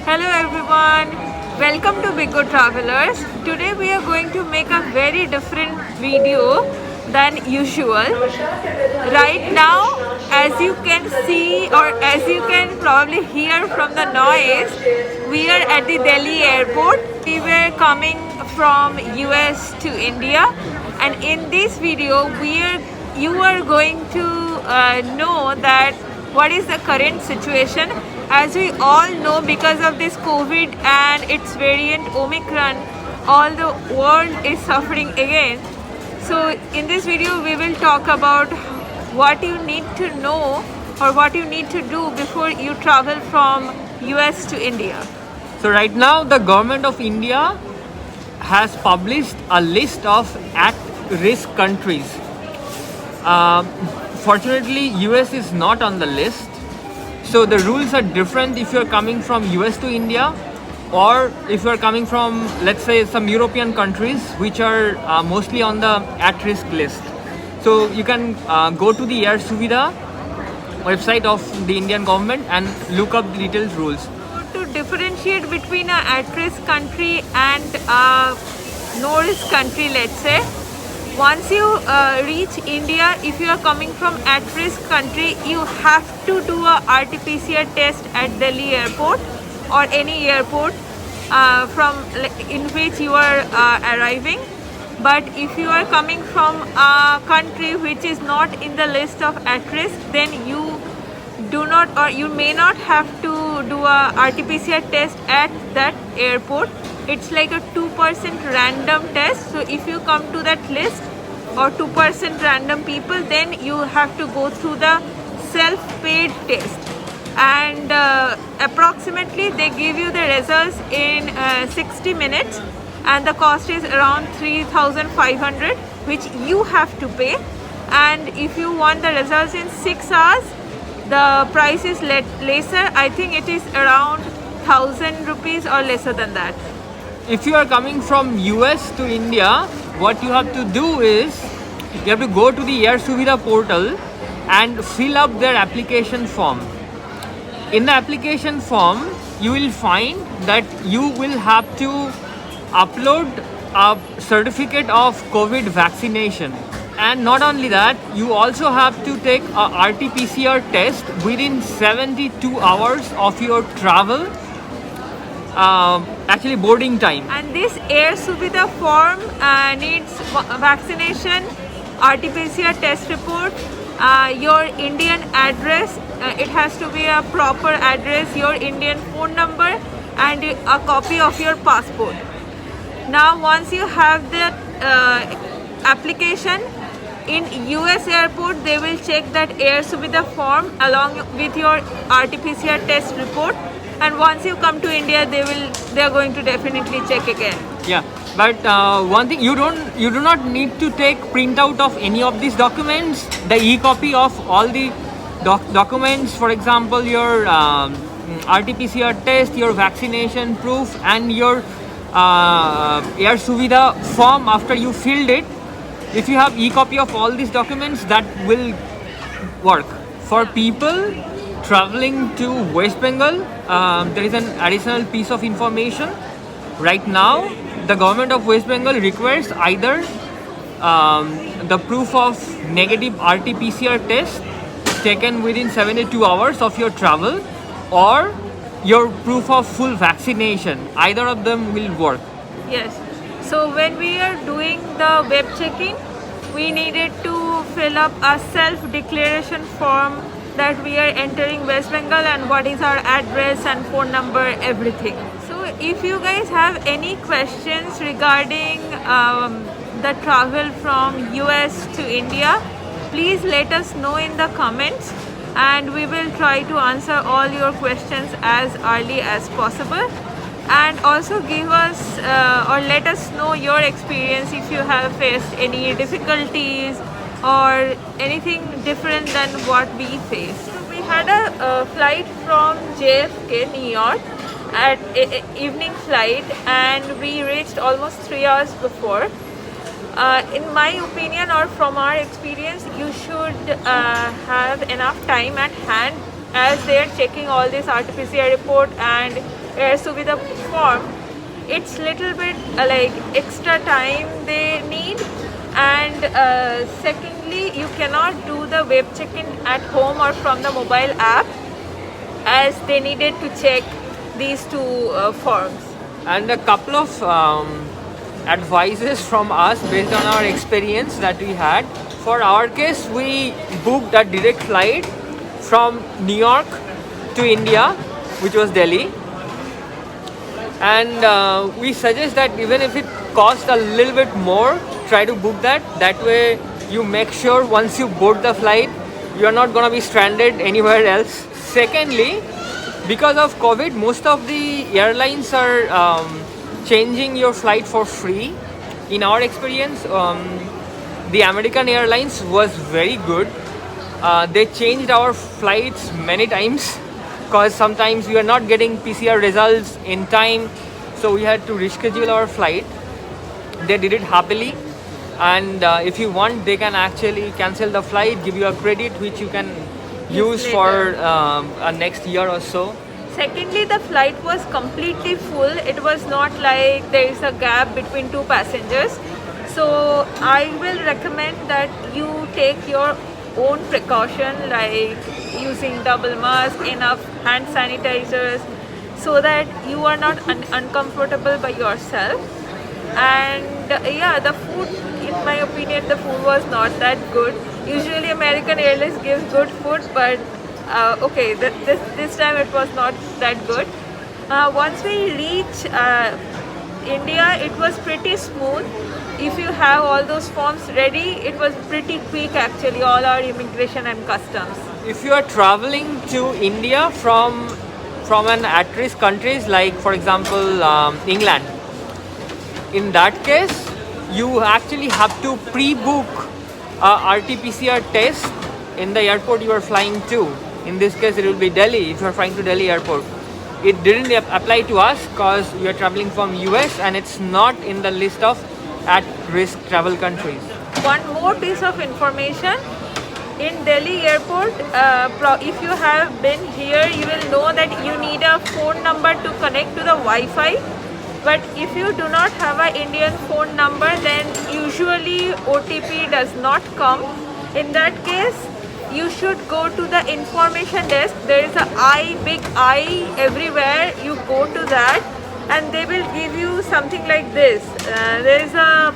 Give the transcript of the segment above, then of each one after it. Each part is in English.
Hello everyone, welcome to Biggo Travelers. Today we are going to make a very different video than usual. Right now, as you can see or as you can probably hear from the noise, we are at the Delhi airport. We were coming from US to India, and in this video you are going to know that what is the current situation. As we all know, because of this COVID and its variant Omicron, all the world is suffering again. So in this video we will talk about what you need to know or what you need to do before you travel from US to India. So right now the government of India has published a list of at-risk countries. Fortunately, US is not on the list. So the rules are different if you're coming from US to India or if you're coming from, let's say, some European countries which are mostly on the at-risk list. So you can go to the Air Subidha website of the Indian government and look up the detailed rules. To differentiate between an at-risk country and a no-risk country, let's say, once you reach India, if you are coming from at-risk country, you have to do a RT-PCR test at Delhi airport or any airport in which you are arriving. But if you are coming from a country which is not in the list of at-risk, then you do not or you may not have to do a RT-PCR test at that airport. It's like a 2% random test. So if you come to that list or 2% random people, then you have to go through the self-paid test. And approximately they give you the results in 60 minutes, and the cost is around 3,500, which you have to pay. And if you want the results in 6 hours, the price is lesser. I think it is around 1,000 rupees or lesser than that. If you are coming from US to India, what you have to do is you have to go to the Air Subidha portal and fill up their application form. In the application form, you will find that you will have to upload a certificate of COVID vaccination. And not only that, you also have to take a RT-PCR test within 72 hours of your travel, actually boarding time. And this Air Subidha form needs vaccination, RT-PCR test report, your Indian address, it has to be a proper address, your Indian phone number, and a copy of your passport. Now once you have the application, in US airport they will check that Air Subidha form along with your RT-PCR test report, and once you come to India they are going to definitely check again. Yeah, but one thing, you do not need to take printout of any of these documents. The e-copy of all the documents, for example your RT-PCR test, your vaccination proof, and your Air Subidha form after you filled it. If you have e-copy of all these documents, that will work. For people traveling to West Bengal, there is an additional piece of information. Right now, the government of West Bengal requires either the proof of negative RT-PCR test taken within 72 hours of your travel, or your proof of full vaccination. Either of them will work. Yes. So when we are doing the web checking, we needed to fill up a self-declaration form that we are entering West Bengal and what is our address and phone number, everything. So if you guys have any questions regarding the travel from US to India, please let us know in the comments, and we will try to answer all your questions as early as possible. And also give us or let us know your experience if you have faced any difficulties or anything different than what we faced. So we had a flight from JFK, New York, at evening flight, and we reached almost 3 hours before. In my opinion, or from our experience, you should have enough time at hand as they are checking all this RT-PCR report and air subidha form, it's little bit like extra time they need. And secondly, you cannot do the web check-in at home or from the mobile app, as they needed to check these two forms. And a couple of advices from us based on our experience that we had. For our case, we booked a direct flight from New York to India, which was Delhi. And we suggest that even if it costs a little bit more, try to book that. That way you make sure once you board the flight, you are not going to be stranded anywhere else. Secondly, because of COVID, most of the airlines are changing your flight for free. In our experience, the American Airlines was very good. They changed our flights many times because sometimes we are not getting PCR results in time, so we had to reschedule our flight. They did it happily, and if you want, they can actually cancel the flight, give you a credit which you can use for next year or so. Secondly, the flight was completely full. It was not like there is a gap between two passengers. So I will recommend that you take your own precaution, like using double mask, enough hand sanitizers, so that you are not uncomfortable by yourself. And yeah, the food, in my opinion, the food was not that good. Usually American Airlines gives good food, but okay, this time it was not that good. Once we reach India, it was pretty smooth. If you have all those forms ready, it was pretty quick actually, all our immigration and customs. If you are traveling to India from an at-risk countries like, for example, England, in that case, you actually have to pre-book a RT-PCR test in the airport you are flying to. In this case, it will be Delhi if you are flying to Delhi airport. It didn't apply to us because we are traveling from US and it's not in the list of at-risk travel countries. One more piece of information. In Delhi airport, if you have been here, you will know that you need a phone number to connect to the Wi-Fi. But if you do not have an Indian phone number, then usually OTP does not come. In that case, you should go to the information desk. There is a big I everywhere. You go to that and they will give you something like this. There is a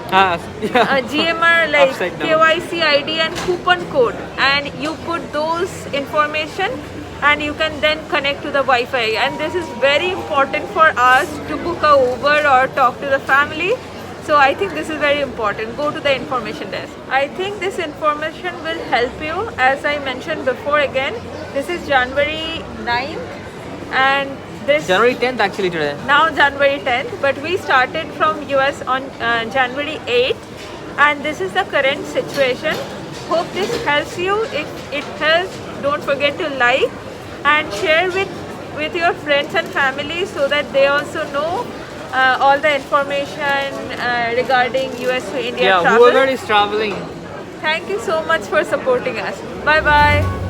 GMR like KYC ID and coupon code, and you put those information and you can then connect to the Wi-Fi. And this is very important for us to book a Uber or talk to the family. So I think this is very important. Go to the information desk. I think this information will help you. As I mentioned before again, this is January 9th and this January 10th actually today. Now January 10th, but we started from US on January 8th, and this is the current situation. Hope this helps you. If it helps, don't forget to like and share with your friends and family so that they also know all the information regarding US to India travel. Whoever is traveling. Thank you so much for supporting us. Bye bye.